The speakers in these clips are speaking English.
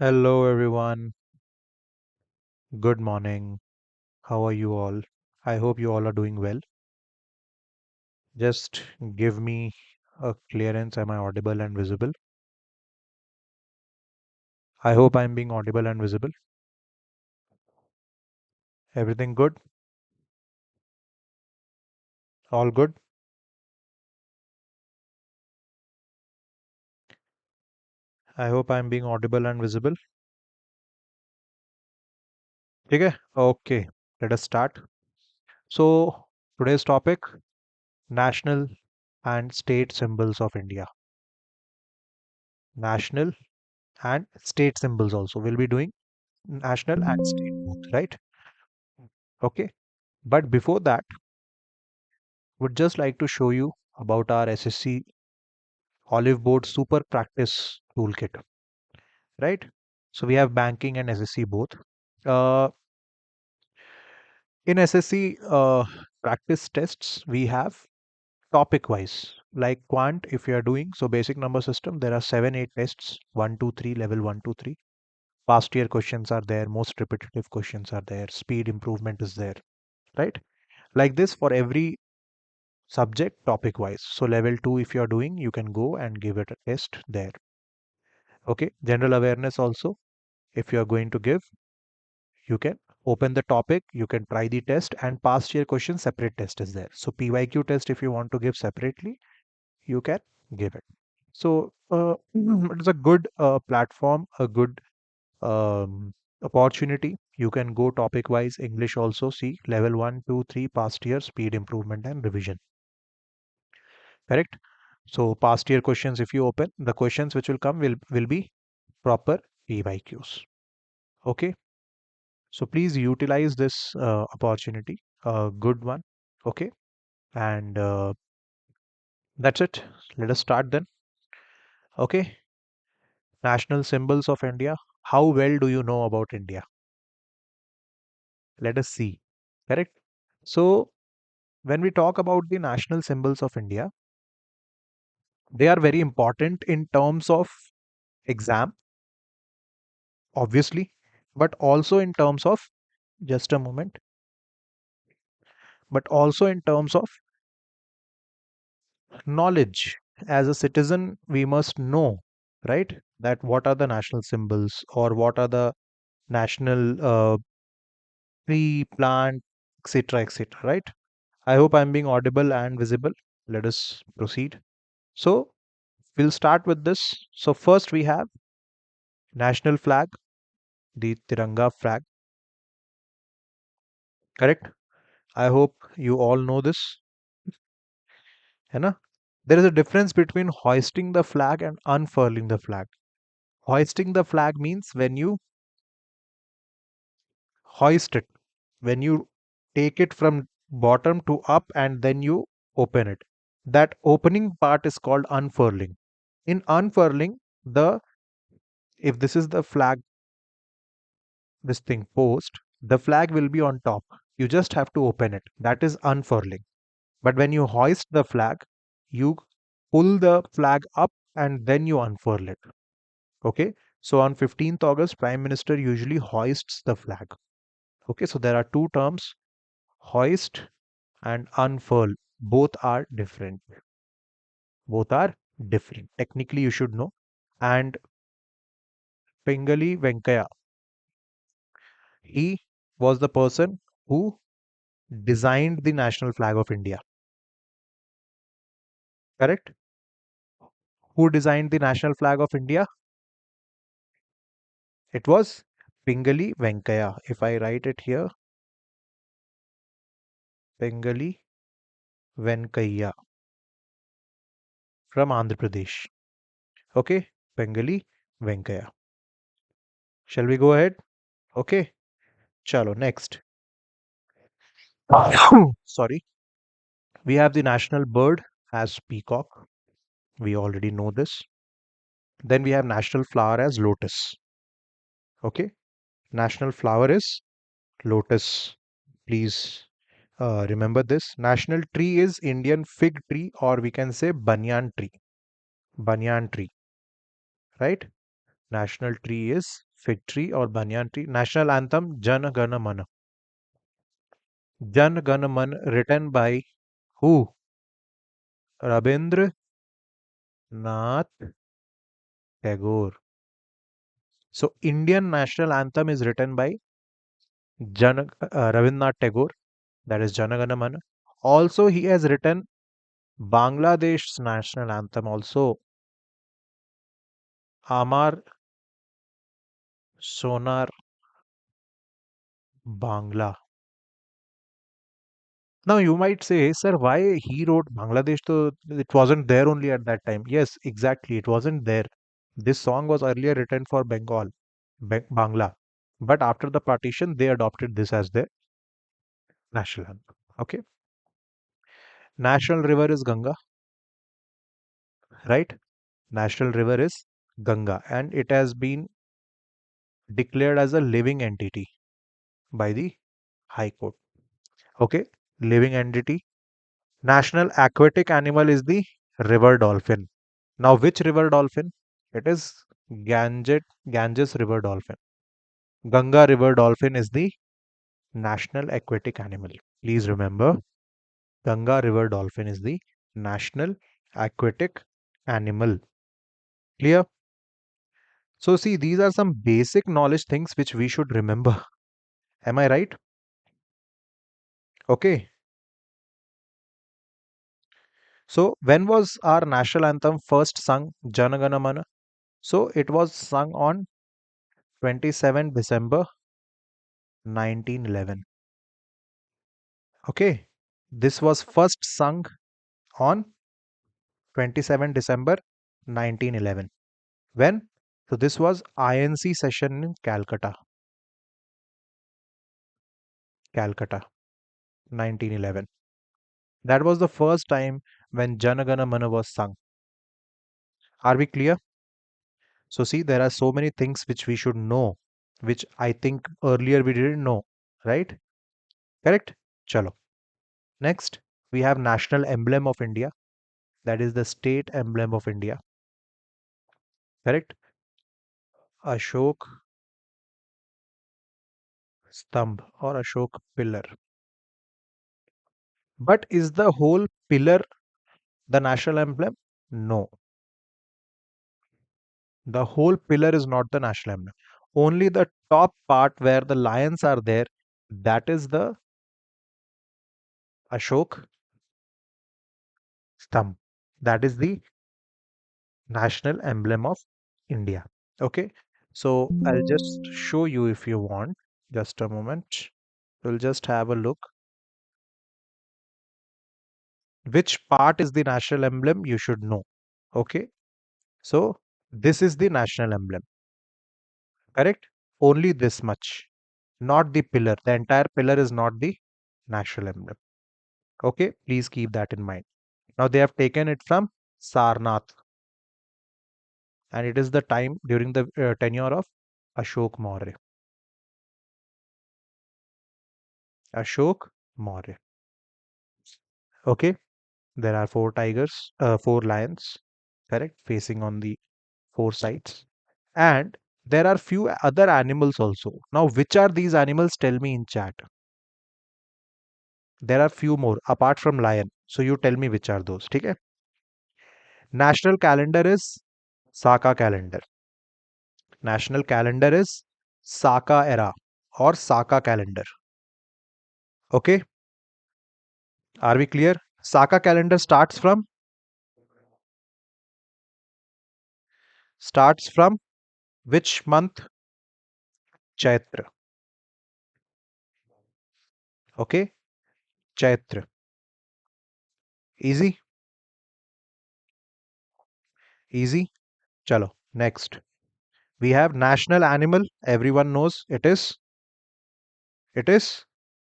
Hello, everyone. Good morning. How are you all? I hope you all are doing well. Just give me a clearance. Am I audible and visible? I hope I'm being audible and visible. Everything good? All good? I hope I'm being audible and visible. Okay? Okay. Let us start. So, today's topic national and state symbols of India. National and state symbols also. We'll be doing national and state both, right? Okay. But before that, would just like to show you about our SSC Oliveboard Super Practice Toolkit, right? So we have banking and SSC both. Uh, in SSC practice tests, we have topic wise, like quant, if you are doing so basic number system, there are 7, 8 tests 1, 2, 3, level 1, 2, 3. Past year questions are there, most repetitive questions are there, speed improvement is there, right? Like this for every subject topic wise. So level 2, if you are doing, you can go and give it a test there. Okay, general awareness also, if you are going to give, you can open the topic, you can try the test, and past year question separate test is there. So PYQ test, if you want to give separately, you can give it. So it is a good platform, a good opportunity. You can go topic wise. English also, see level 1, 2, 3, past year, speed improvement and revision. Correct. So past year questions, if you open, the questions which will come will be proper PYQs. Okay. So please utilize this opportunity, a good one. Okay. And that's it. Let us start then. Okay. National symbols of India. How well do you know about India? Let us see. Correct. So when we talk about the national symbols of India, they are very important in terms of exam, obviously, but also in terms of, just a moment, but also in terms of knowledge. As a citizen, we must know, right, that what are the national symbols or what are the national tree, plant, etc., etc., right? I hope I'm being audible and visible. Let us proceed. So we'll start with this. So first we have national flag, the Tiranga flag, correct? I hope you all know this. है ना? There is a difference between hoisting the flag and unfurling the flag. Hoisting the flag means when you hoist it, when you take it from bottom to up and then you open it. That opening part is called unfurling. In unfurling, the if this is the flag, this thing post, the flag will be on top. You just have to open it. That is unfurling. But when you hoist the flag, you pull the flag up and then you unfurl it. Okay. So on 15th August, Prime Minister usually hoists the flag. Okay. So there are two terms, hoist and unfurl. Both are different. Both are different. Technically, you should know. And Pingali Venkaya, he was the person who designed the national flag of India. Correct? Who designed the national flag of India? It was Pingali Venkaya. If I write it here, Pingali Venkaya from Andhra Pradesh. Okay, Pingali Venkaya. Shall we go ahead? Okay, chalo, next. Sorry. We have the national bird as peacock. We already know this. Then we have national flower as lotus. Okay, national flower is lotus. Please remember this. National tree is Indian fig tree, or we can say banyan tree. Banyan tree, right? National tree is fig tree or banyan tree. National anthem Jana Gana Mana. Jan Gana Man written by who? Rabindranath Tagore. So Indian national anthem is written by Rabindranath Tagore. That is Jana Gana Mana. Also, he has written Bangladesh's national anthem also. Amar Sonar Bangla. Now you might say, sir, why he wrote Bangladesh? So it wasn't there only at that time. Yes, exactly. It wasn't there. This song was earlier written for Bengal, Bangla. But after the partition, they adopted this as their national anthem. Okay. National river is Ganga, right? National river is Ganga, and it has been declared as a living entity by the High Court. Okay. Living entity. National aquatic animal is the river dolphin. Now, which river dolphin? It is Ganges river dolphin. Ganga river dolphin is the national aquatic animal. Please remember, Ganga river dolphin is the national aquatic animal. Clear? So, see, these are some basic knowledge things which we should remember. Am I right? Okay. So, when was our national anthem first sung, Jana Gana Mana? So, it was sung on 27 December 1911. Okay. This was first sung on 27 December 1911. When? So this was INC session in Calcutta, 1911. That was the first time when Janagana Mana was sung. Are we clear? So see, there are so many things which we should know, which I think earlier we didn't know, right? Correct? Chalo. Next, we have national emblem of India. That is the state emblem of India. Correct? Ashok Stambh or Ashok pillar. But is the whole pillar the national emblem? No, the whole pillar is not the national emblem. Only the top part where the lions are there, that is the Ashok Stambh. That is the national emblem of India. Okay, so I'll just show you if you want. Just a moment. We'll just have a look. Which part is the national emblem? You should know. Okay, so this is the national emblem. Correct? Only this much, not the pillar. The entire pillar is not the national emblem. Okay, please keep that in mind. Now they have taken it from Sarnath, and it is the time during the tenure of Ashok Maurya. Ashok Maurya. Okay, there are four lions, correct, facing on the four sides, and there are few other animals also. Now, which are these animals? Tell me in chat. There are few more apart from lion. So you tell me which are those. Okay. National calendar is Saka calendar. National calendar is Saka era or Saka calendar. Okay. Are we clear? Saka calendar starts from which month? Chaitra. Okay. Chaitra. Easy. Easy. Chalo. Next. We have national animal. Everyone knows it is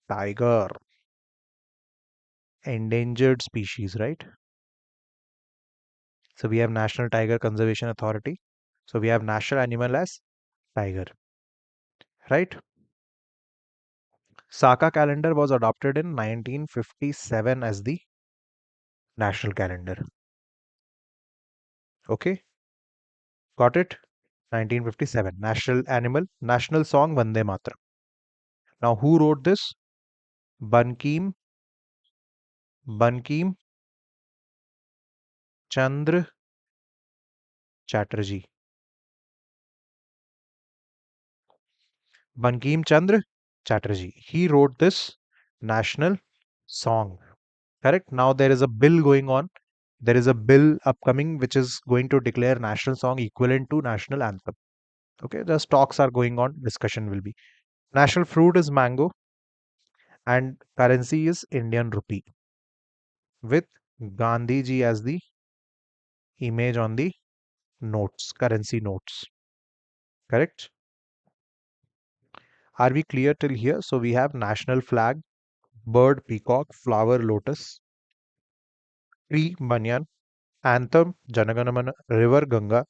tiger. Endangered species, right? So we have National Tiger Conservation Authority. So we have national animal as tiger, right? Saka calendar was adopted in 1957 as the national calendar. Okay, got it? 1957. National animal, national song Vande Mataram. Now, who wrote this? Bankim Bankim Chandra Chatterjee. Bankim Chandra Chatterjee. He wrote this national song. Correct. Now there is a bill going on. There is a bill upcoming which is going to declare national song equivalent to national anthem. Okay, the talks are going on. Discussion will be. National fruit is mango and currency is Indian rupee with Gandhi ji as the image on the notes, currency notes. Correct. Are we clear till here? So we have national flag, bird, peacock, flower, lotus, tree, banyan, anthem, Janaganamana, river, Ganga,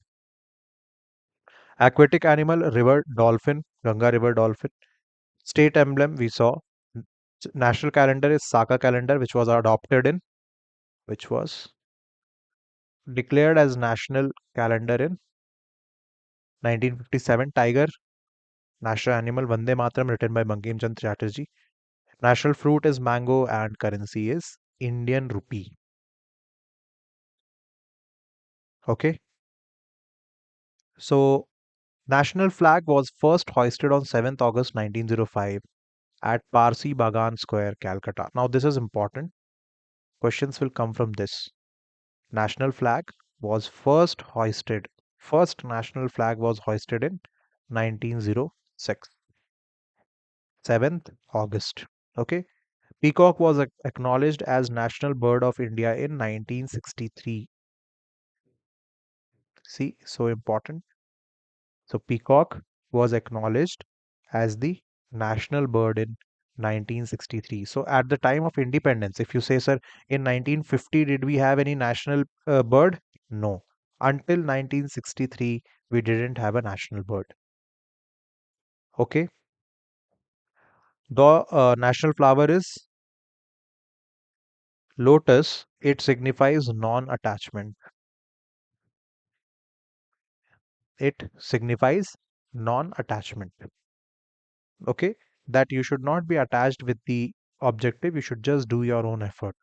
aquatic animal, river, dolphin, Ganga river dolphin, state emblem, we saw. National calendar is Saka calendar, which was declared as national calendar in 1957. Tiger, national animal, Vande Mataram, written by Bankim Chandra Chatterjee. National fruit is mango and currency is Indian rupee. Okay. So national flag was first hoisted on 7th August 1905 at Parsi Bagan Square, Calcutta. Now this is important. Questions will come from this. National flag was first national flag was hoisted in 1906, 7th August. Okay. Peacock was acknowledged as national bird of India in 1963. See, so important. So peacock was acknowledged as the national bird in 1963. So at the time of independence, if you say, sir, in 1950, did we have any national bird? No. Until 1963, we didn't have a national bird. Okay. The national flower is lotus. It signifies non-attachment. It signifies non-attachment. Okay. That you should not be attached with the objective. You should just do your own effort.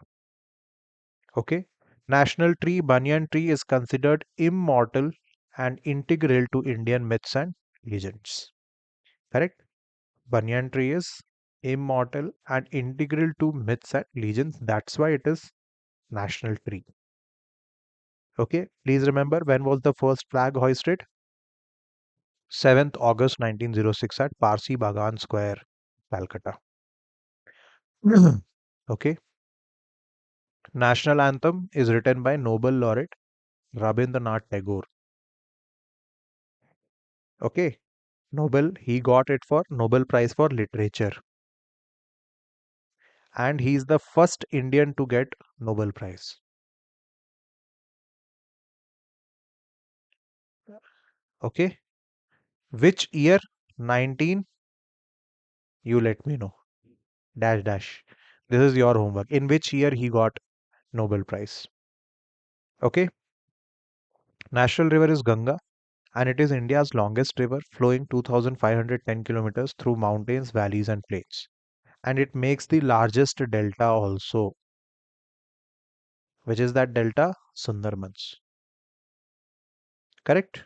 Okay. National tree, banyan tree is considered immortal and integral to Indian myths and legends. Correct? Banyan tree is immortal and integral to myths and legends. That's why it is national tree. Okay. Please remember, when was the first flag hoisted? 7th August 1906 at Parsi Bagan Square, Calcutta. Okay. National anthem is written by Nobel laureate Rabindranath Tagore. Okay. Nobel, he got it for Nobel Prize for Literature. And he is the first Indian to get Nobel Prize. Okay. Which year? 19, you let me know. Dash dash. This is your homework. In which year he got Nobel Prize? Okay. National river is Ganga and it is India's longest river, flowing 2510 kilometers through mountains, valleys and plains. And it makes the largest delta also. Which is that delta? Sundarbans. Correct?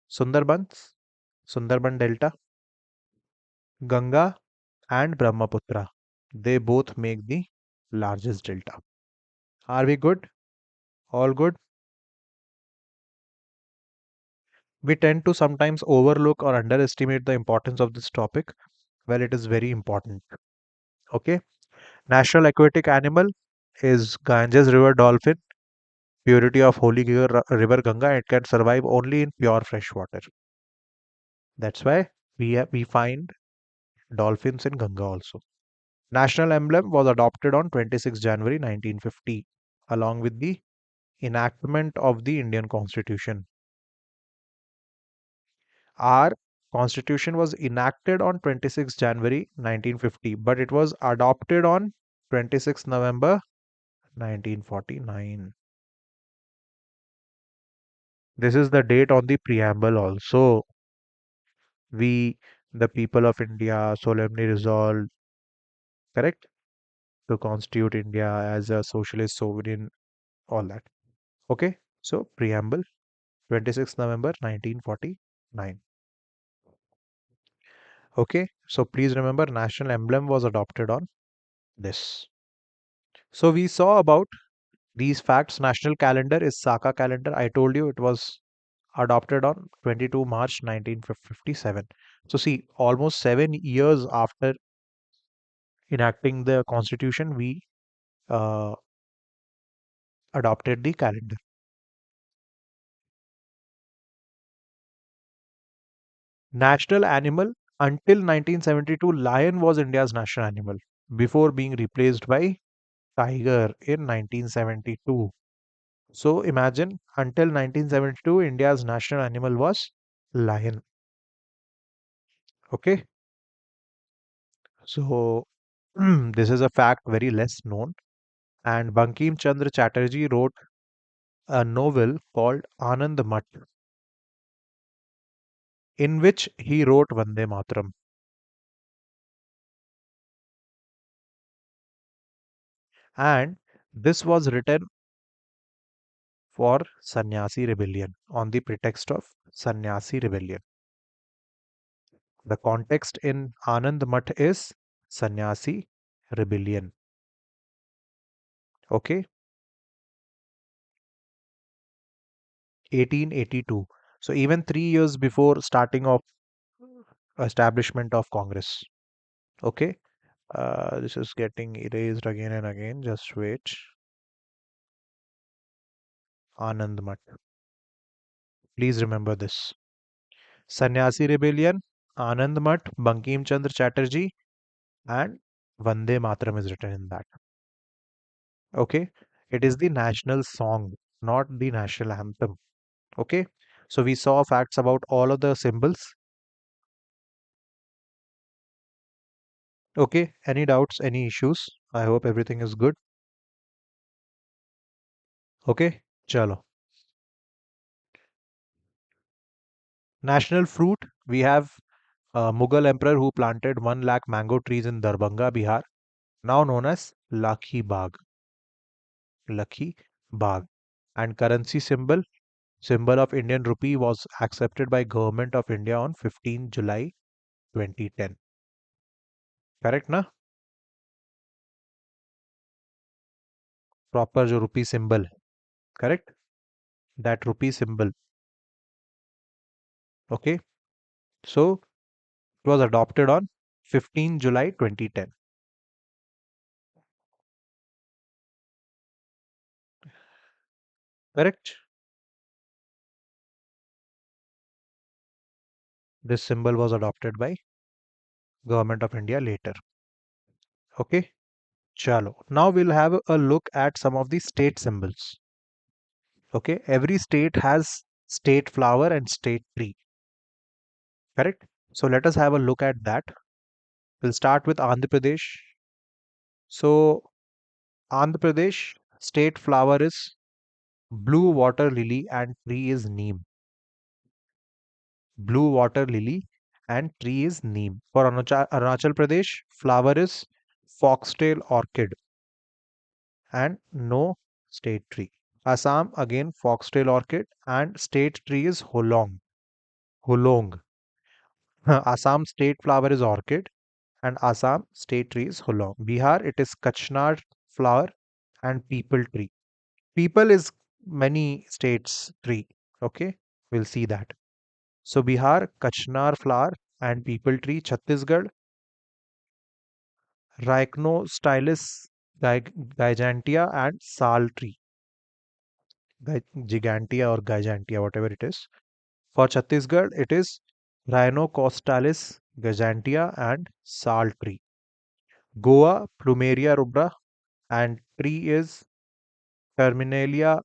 Sundarbans, Sundarban Delta, Ganga and Brahmaputra. They both make the largest delta. Are we good? All good? We tend to sometimes overlook or underestimate the importance of this topic. Well, it is very important. Okay. National aquatic animal is Ganges River dolphin, purity of holy river Ganga. It can survive only in pure fresh water. That's why we find dolphins in Ganga also. National emblem was adopted on 26 January 1950 along with the enactment of the Indian Constitution. Our Constitution was enacted on 26 January 1950, but it was adopted on 26 November 1949. This is the date on the preamble also. We, the people of India, solemnly resolve, correct, to constitute India as a socialist sovereign, all that. Okay, so preamble, 26th November 1949. Okay, so please remember national emblem was adopted on this. So we saw about these facts. National calendar is Saka calendar. I told you it was adopted on 22 March 1957. So see, almost 7 years after enacting the constitution, we uh, adopted the calendar. National animal, until 1972, lion was India's national animal before being replaced by tiger in 1972. So imagine, until 1972, India's national animal was lion. Okay, so this is a fact very less known. And Bankim Chandra Chatterjee wrote a novel called Anand Math, in which he wrote Vande Mataram. And this was written for Sannyasi rebellion, on the pretext of Sannyasi rebellion. The context in Anand Math is Sannyasi rebellion. Okay, 1882. So even 3 years before starting of establishment of Congress. Okay, this is getting erased again and again. Just wait. Anand Math. Please remember this. Sannyasi rebellion, Anand Math, Bankim Chandra Chatterjee, and Vande Mataram is written in that. Okay, it is the national song, not the national anthem. Okay, so we saw facts about all of the symbols. Okay, any doubts, any issues? I hope everything is good. Okay, chalo. National fruit, we have a Mughal emperor who planted 1 lakh mango trees in Darbhanga, Bihar, now known as Lakhi Bagh. Lakhi Bagh. And currency symbol of Indian rupee was accepted by Government of India on 15 July 2010. Correct na? Proper जो rupee symbol. Correct? That rupee symbol. Okay. So it was adopted on 15 July 2010. Correct? This symbol was adopted by Government of India later. Okay. Chalo. Now we'll have a look at some of the state symbols. Okay. Every state has state flower and state tree. Correct? So let us have a look at that. We'll start with Andhra Pradesh. So Andhra Pradesh state flower is blue water lily and tree is neem. Blue water lily and tree is neem. For Arunachal Pradesh, flower is foxtail orchid and no state tree. Assam again foxtail orchid and state tree is holong. Holong. Assam state flower is orchid and Assam state tree is holong. Bihar it is kachnar flower and people tree. People is many states tree. Okay, we'll see that. So Bihar, Kachnar flower and people tree. Chhattisgarh, Rhinostylis gigantea and sal tree. Gigantea or gigantea, whatever it is. For Chhattisgarh, it is Rhinocostalis gigantea and sal tree. Goa, Plumeria rubra and tree is Terminalia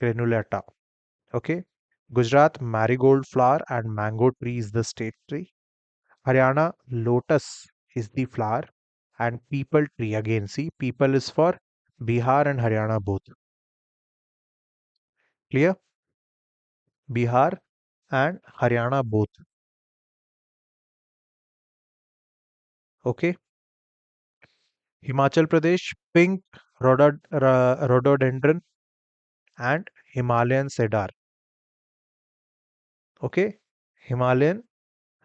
granulata. Okay. Gujarat, marigold flower and mango tree is the state tree. Haryana, lotus is the flower and people tree. Again, see, people is for Bihar and Haryana both. Clear? Bihar and Haryana both. Okay. Himachal Pradesh, pink rhododendron and Himalayan cedar. Okay. Himalayan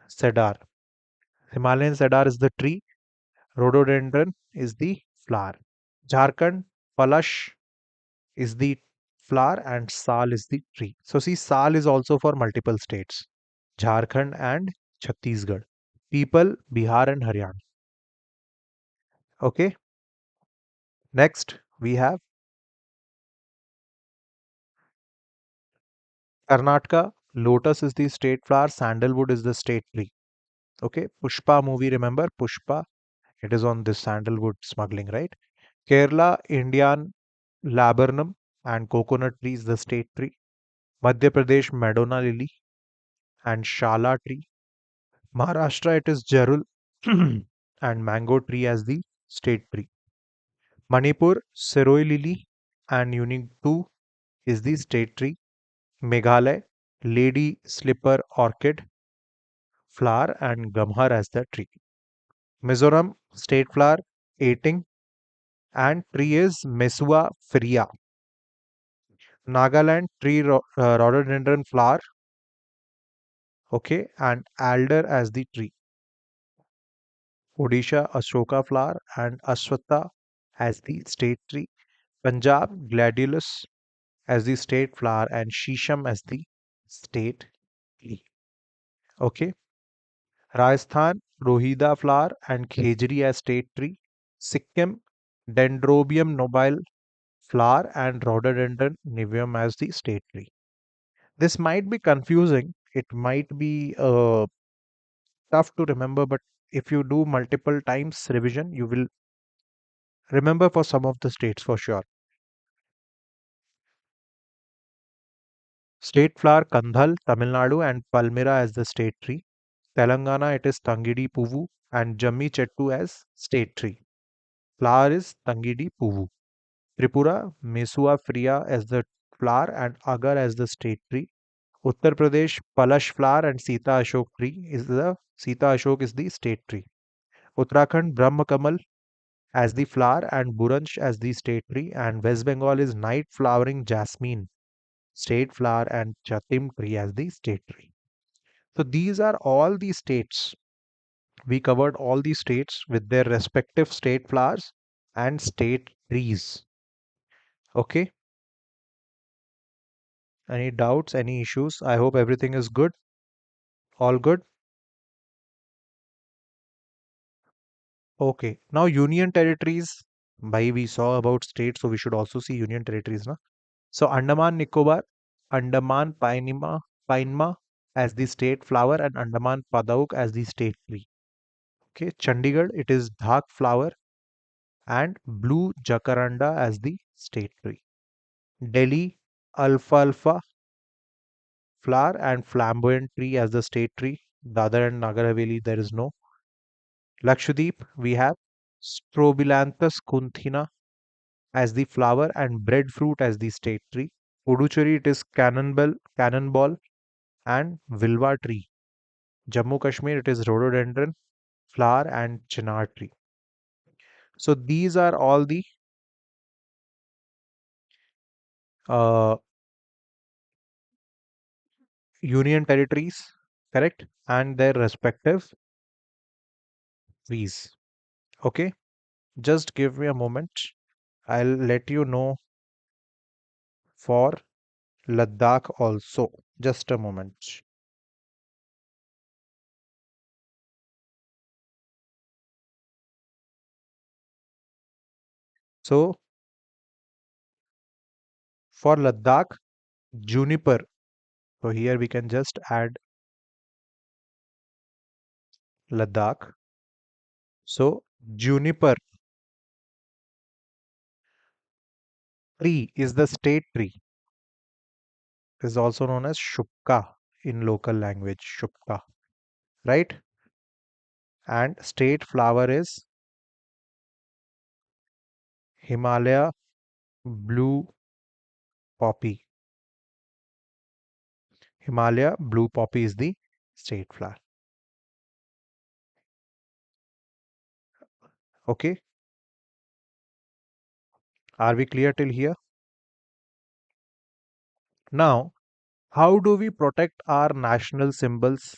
cedar. Himalayan cedar is the tree. Rhododendron is the flower. Jharkhand, Palash is the flower and Sal is the tree. So see, Sal is also for multiple states. Jharkhand and Chhattisgarh. People, Bihar and Haryana. Okay. Next, we have Karnataka. Lotus is the state flower. Sandalwood is the state tree. Okay. Pushpa movie, remember? Pushpa. It is on this sandalwood smuggling, right? Kerala, Indian laburnum and coconut tree is the state tree. Madhya Pradesh, Madonna lily and Shala tree. Maharashtra, it is Jarul and mango tree as the state tree. Manipur, Siroi lily and unique 2 is the state tree. Meghalaya, lady slipper orchid flower and gamhar as the tree. Mizoram, state flower, Ating and tree is Mesua fria. Nagaland, tree rhododendron flower, okay, and alder as the tree. Odisha, Ashoka flower and Ashwatha as the state tree. Punjab, Gladiolus as the state flower and Shisham as the state tree. Okay. Rajasthan, Rohida flower and Khejri as state tree. Sikkim, Dendrobium nobile flower and Rhododendron niveum as the state tree. This might be confusing. It might be tough to remember, but if you do multiple times revision, you will remember for some of the states for sure. State flower Kandhal, Tamil Nadu and Palmyra as the state tree. Telangana, it is Tangidi Puvu and Jammi Chettu as state tree. Flower is Tangidi Puvu. Tripura, Mesua fria as the flower and Agar as the state tree. Uttar Pradesh, Palash flower and Sita Ashok tree is the Sita Ashok is the state tree. Uttarakhand, Brahma Kamal as the flower and Buranch as the state tree. And West Bengal is night flowering jasmine, state flower and Chatim tree as the state tree. So these are all the states. We covered all the states with their respective state flowers and state trees. Okay. Any doubts, any issues? I hope everything is good. All good. Okay. Now union territories. By we saw about states, so we should also see union territories, na? So Andaman Nicobar, Andaman Pinema as the state flower and Andaman Padauk as the state tree. Okay. Chandigarh, it is Dhak flower and blue jacaranda as the state tree. Delhi, alfalfa flower and flamboyant tree as the state tree. Dadar and Nagar Haveli, there is no. Lakshadweep, we have Strobilanthus kunthina as the flower and breadfruit as the state tree. Puducherry, it is cannonball and vilva tree. Jammu Kashmir, it is rhododendron, flower and chinar tree. So these are all the uh, union territories, correct? And their respective trees. Okay, just give me a moment. I'll let you know for Ladakh also. Just a moment. So for Ladakh, juniper. So here we can just add Ladakh. So juniper tree is the state tree. It is also known as Shupka in local language. Shupka, right? And state flower is Himalaya blue poppy. Himalaya blue poppy is the state flower. Okay, are we clear till here? Now, how do we protect our national symbols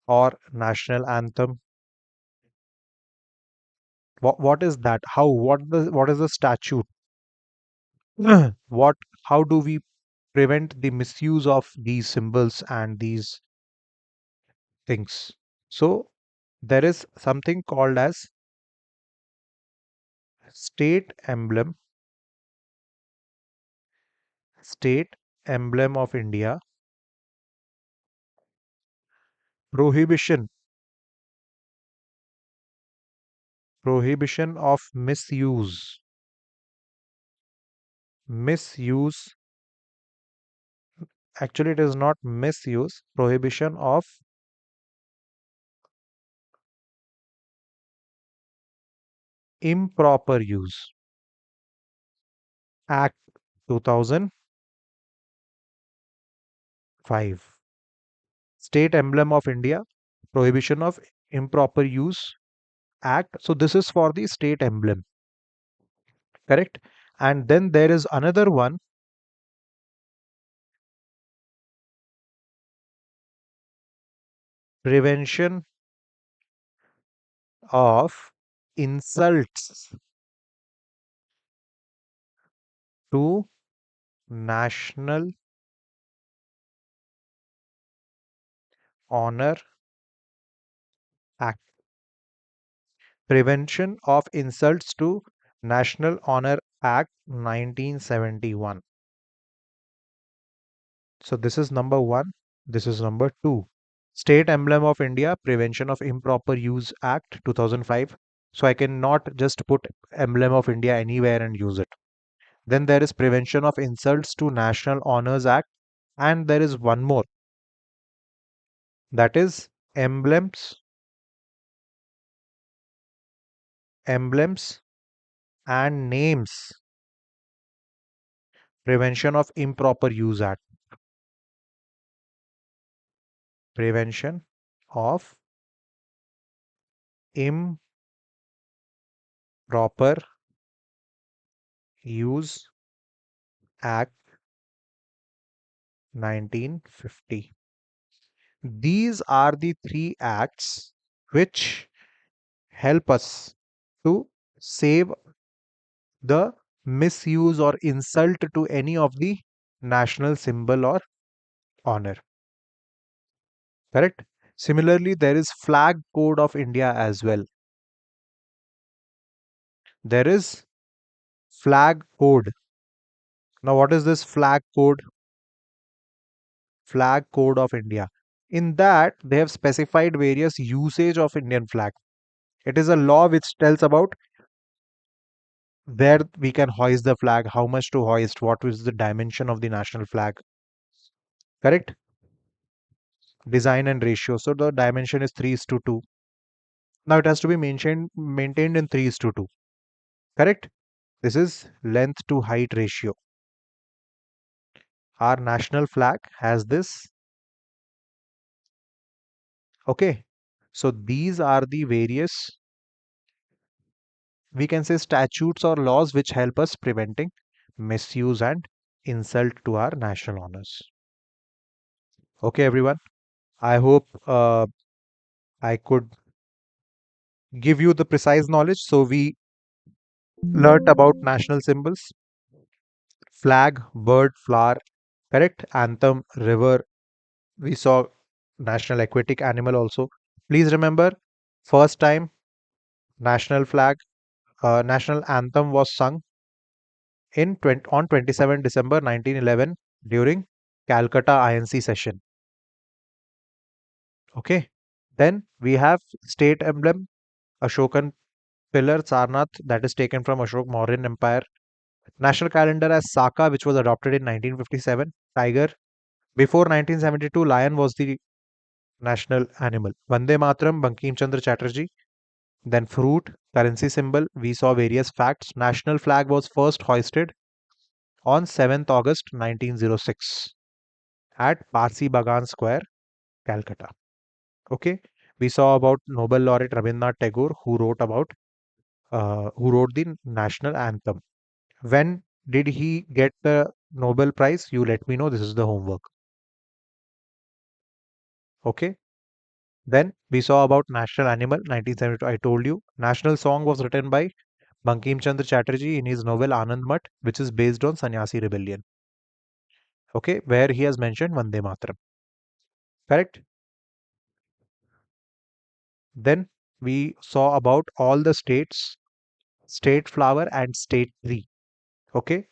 or national anthem? What is that? What is the statute? what how do we prevent the misuse of these symbols and these things? So there is something called as state emblem, state emblem of India, prohibition, prohibition of misuse, misuse. Actually, it is not misuse, prohibition of improper use. Act 2005. State emblem of India, prohibition of improper use act. So this is for the state emblem, correct? And then there is another one, prevention of insults to national honor act. Prevention of insults to national honor act 1971. So this is number 1, this is number 2. State emblem of India, prevention of improper use act 2005. So I cannot just put emblem of India anywhere and use it. Then there is prevention of insults to national honors act, and there is one more, that is emblems and names, prevention of improper use act, prevention of improper use act 1950. These are the three acts which help us to save the misuse or insult to any of the national symbol or honor, correct? Similarly, there is flag code of India as well. There is flag code. Now what is this flag code? Flag code of India. In that they have specified various usage of Indian flag. It is a law which tells about where we can hoist the flag, how much to hoist, what is the dimension of the national flag, correct? Design and ratio. So the dimension is 3:2. Now it has to be maintained in 3:2. Correct? This is length to height ratio. Our national flag has this. Okay. So these are the various, we can say, statutes or laws which help us preventing misuse and insult to our national honors. Okay, everyone. I hope I could give you the precise knowledge. So we learnt about national symbols, flag, bird, flower, correct? Anthem, river. We saw national aquatic animal also. Please remember, first time national flag, national anthem was sung on 27 December 1911 during Calcutta INC session. Okay. Then we have state emblem, Ashokan pillar, Sarnath, that is taken from Ashok Mauryan Empire. National calendar as Saka, which was adopted in 1957. Tiger. Before 1972, lion was the national animal. Vande Mataram, Bankim Chandra Chatterjee. Then fruit, currency symbol. We saw various facts. National flag was first hoisted on 7th August 1906. at Parsi Bagan Square, Calcutta. Okay, we saw about Nobel laureate Rabindranath Tagore, who wrote the national anthem. When did he get the Nobel Prize? You let me know. This is the homework. Okay. Then we saw about national animal 1972. I told you. National song was written by Bankim Chandra Chatterjee in his novel Anand Mat, which is based on Sannyasi rebellion. Okay, where he has mentioned Vande Mataram. Correct. Then we saw about all the states, state flower and state tree. Okay,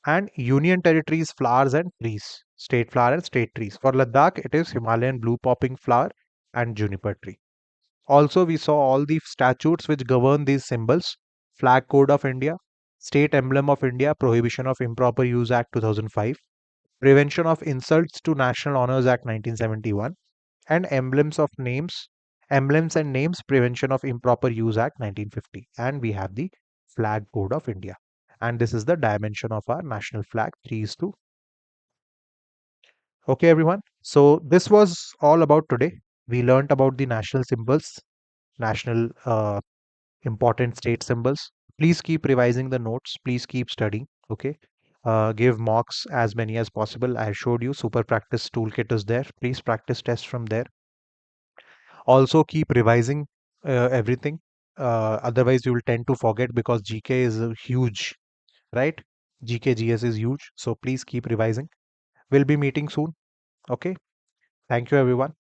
and union territories, flowers and trees. State flower and state trees. For Ladakh, it is Himalayan blue popping flower and juniper tree. Also, we saw all the statutes which govern these symbols: Flag Code of India, State Emblem of India, Prohibition of Improper Use Act 2005, Prevention of Insults to National Honors Act 1971, and emblems and names, Prevention of Improper Use Act 1950. And we have the Flag Code of India. And this is the dimension of our national flag, 3:2. Okay, everyone. So this was all about today. We learned about the national symbols, national important state symbols. Please keep revising the notes. Please keep studying. Okay. Give mocks as many as possible. I showed you super practice toolkit is there. Please practice test from there. Also keep revising everything. Otherwise, you will tend to forget because GK is huge, right? GK GS is huge. So please keep revising. We'll be meeting soon. Okay. Thank you, everyone.